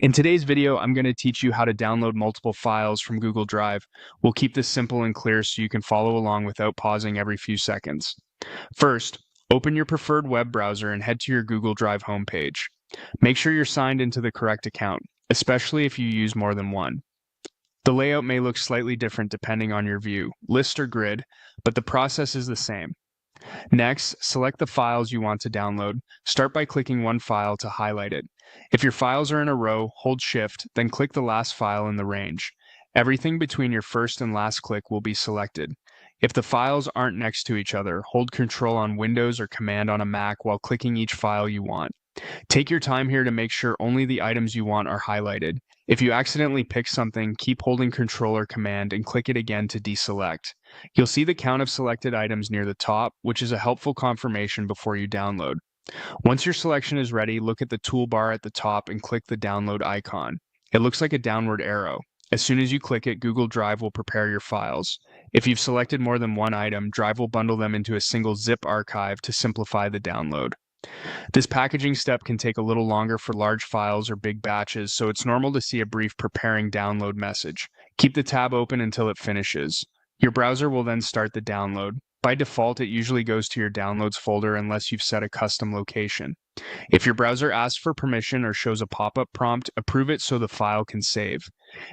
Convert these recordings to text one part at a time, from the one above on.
In today's video, I'm going to teach you how to download multiple files from Google Drive. We'll keep this simple and clear so you can follow along without pausing every few seconds. First, open your preferred web browser and head to your Google Drive homepage. Make sure you're signed into the correct account, especially if you use more than one. The layout may look slightly different depending on your view, list or grid, but the process is the same. Next, select the files you want to download. Start by clicking one file to highlight it. If your files are in a row, hold Shift, then click the last file in the range. Everything between your first and last click will be selected. If the files aren't next to each other, hold Control on Windows or Command on a Mac while clicking each file you want. Take your time here to make sure only the items you want are highlighted. If you accidentally pick something, keep holding Control or Command and click it again to deselect. You'll see the count of selected items near the top, which is a helpful confirmation before you download. Once your selection is ready, look at the toolbar at the top and click the download icon. It looks like a downward arrow. As soon as you click it, Google Drive will prepare your files. If you've selected more than one item, Drive will bundle them into a single zip archive to simplify the download. This packaging step can take a little longer for large files or big batches, so it's normal to see a brief preparing download message. Keep the tab open until it finishes. Your browser will then start the download. By default, it usually goes to your downloads folder unless you've set a custom location. If your browser asks for permission or shows a pop-up prompt, approve it so the file can save.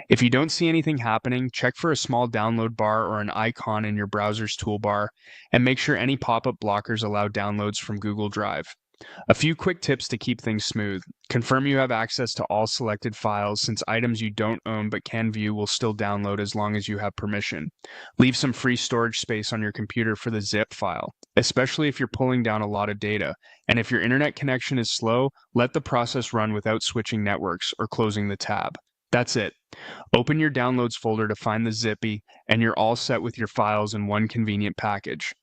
If you don't see anything happening, check for a small download bar or an icon in your browser's toolbar, and make sure any pop-up blockers allow downloads from Google Drive. A few quick tips to keep things smooth. Confirm you have access to all selected files, since items you don't own but can view will still download as long as you have permission. Leave some free storage space on your computer for the zip file, especially if you're pulling down a lot of data. And if your internet connection is slow, let the process run without switching networks or closing the tab. That's it. Open your downloads folder to find the Zippy, and you're all set with your files in one convenient package.